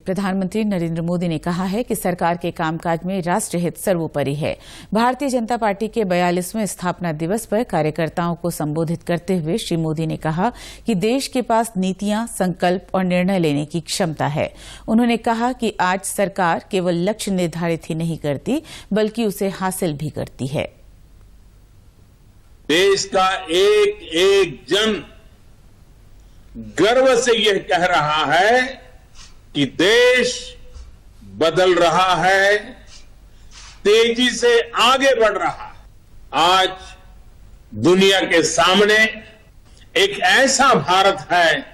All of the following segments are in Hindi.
प्रधानमंत्री नरेंद्र मोदी ने कहा है कि सरकार के कामकाज में राष्ट्रहित सर्वोपरि है। भारतीय जनता पार्टी के 42वें स्थापना दिवस पर कार्यकर्ताओं को संबोधित करते हुए श्री मोदी ने कहा कि देश के पास नीतियां, संकल्प और निर्णय लेने की क्षमता है। उन्होंने कहा कि आज सरकार केवल लक्ष्य निर्धारित ही नहीं करती, बल्कि उसे हासिल भी करती है। देश का एक एक जन गर्व से यह कह रहा है कि देश बदल रहा है, तेजी से आगे बढ़ रहा है। आज दुनिया के सामने एक ऐसा भारत है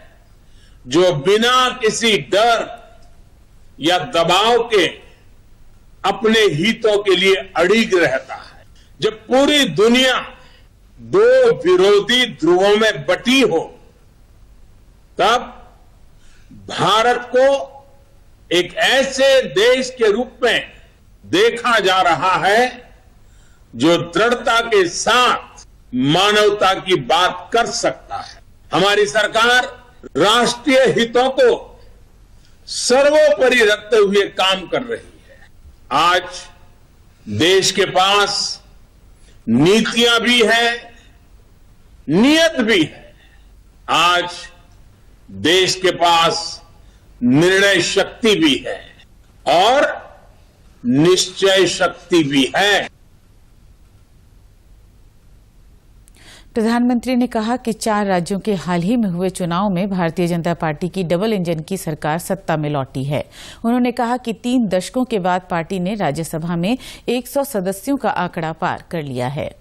जो बिना किसी डर या दबाव के अपने हितों के लिए अड़िग रहता है। जब पूरी दुनिया दो विरोधी ध्रुवों में बटी हो, तब भारत को एक ऐसे देश के रूप में देखा जा रहा है जो दृढ़ता के साथ मानवता की बात कर सकता है। हमारी सरकार राष्ट्रीय हितों को सर्वोपरि रखते हुए काम कर रही है। आज देश के पास नीतियां भी है, नियत भी है। आज देश के पास निर्णय शक्ति भी है और निश्चय शक्ति भी है। प्रधानमंत्री ने कहा कि 4 राज्यों के हाल ही में हुए चुनाव में भारतीय जनता पार्टी की डबल इंजन की सरकार सत्ता में लौटी है। उन्होंने कहा कि 3 दशकों के बाद पार्टी ने राज्यसभा में 100 सदस्यों का आंकड़ा पार कर लिया है।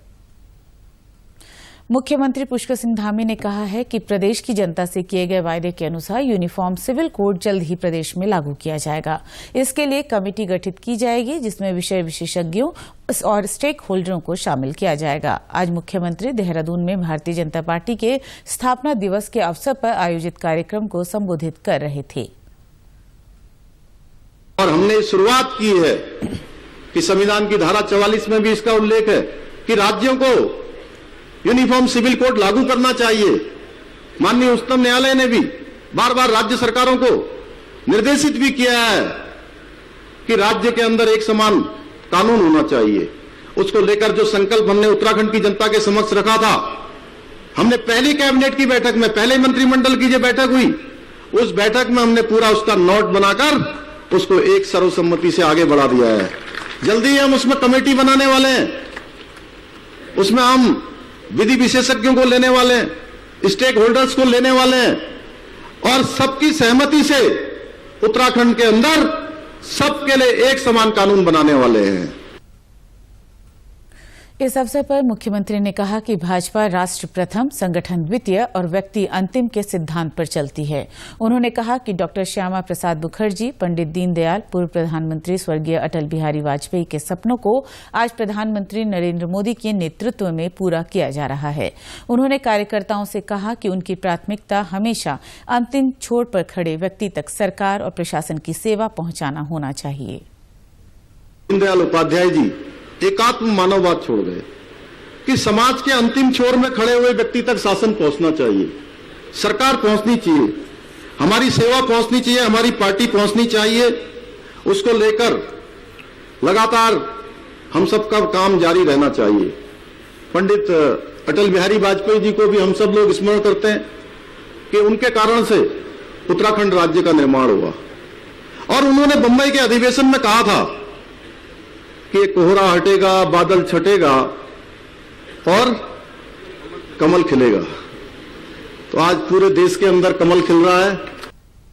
मुख्यमंत्री पुष्कर सिंह धामी ने कहा है कि प्रदेश की जनता से किए गए वायदे के अनुसार यूनिफॉर्म सिविल कोड जल्द ही प्रदेश में लागू किया जाएगा। इसके लिए कमेटी गठित की जाएगी, जिसमें विषय विशेषज्ञों और स्टेक होल्डरों को शामिल किया जाएगा। आज मुख्यमंत्री देहरादून में भारतीय जनता पार्टी के स्थापना दिवस के अवसर पर आयोजित कार्यक्रम को संबोधित कर रहे थे। और हमने शुरुआत की है कि संविधान की धारा 44 में भी इसका उल्लेख है कि राज्यों को यूनिफॉर्म सिविल कोड लागू करना चाहिए। माननीय उच्चतम न्यायालय ने भी बार बार राज्य सरकारों को निर्देशित भी किया है कि राज्य के अंदर एक समान कानून होना चाहिए। उसको लेकर जो संकल्प हमने उत्तराखंड की जनता के समक्ष रखा था, हमने पहली कैबिनेट की बैठक में, पहले मंत्रिमंडल की जो बैठक हुई, उस बैठक में हमने पूरा उसका नोट बनाकर उसको एक सर्वसम्मति से आगे बढ़ा दिया है। जल्दी ही हम उसमें कमेटी बनाने वाले हैं, उसमें हम विधि विशेषज्ञों को लेने वाले हैं, स्टेक होल्डर्स को लेने वाले हैं और सबकी सहमति से उत्तराखंड के अंदर सबके लिए एक समान कानून बनाने वाले हैं। इस अवसर पर मुख्यमंत्री ने कहा कि भाजपा राष्ट्र प्रथम, संगठन द्वितीय और व्यक्ति अंतिम के सिद्धांत पर चलती है। उन्होंने कहा कि डॉक्टर श्यामा प्रसाद मुखर्जी, पंडित दीनदयाल, पूर्व प्रधानमंत्री स्वर्गीय अटल बिहारी वाजपेयी के सपनों को आज प्रधानमंत्री नरेंद्र मोदी के नेतृत्व में पूरा किया जा रहा है। उन्होंने कार्यकर्ताओं से कहा कि उनकी प्राथमिकता हमेशा अंतिम छोर पर खड़े व्यक्ति तक सरकार और प्रशासन की सेवा पहुंचाना होना चाहिए। दीनदयाल उपाध्याय जी एकात्म मानववाद छोड़ गए कि समाज के अंतिम छोर में खड़े हुए व्यक्ति तक शासन पहुंचना चाहिए, सरकार पहुंचनी चाहिए, हमारी सेवा पहुंचनी चाहिए, हमारी पार्टी पहुंचनी चाहिए। उसको लेकर लगातार हम सबका काम जारी रहना चाहिए। पंडित अटल बिहारी वाजपेयी जी को भी हम सब लोग स्मरण करते हैं कि उनके कारण से उत्तराखंड राज्य का निर्माण हुआ और उन्होंने बंबई के अधिवेशन में कहा था कि कोहरा हटेगा, बादल छटेगा और कमल खिलेगा। तो आज पूरे देश के अंदर कमल खिल रहा है।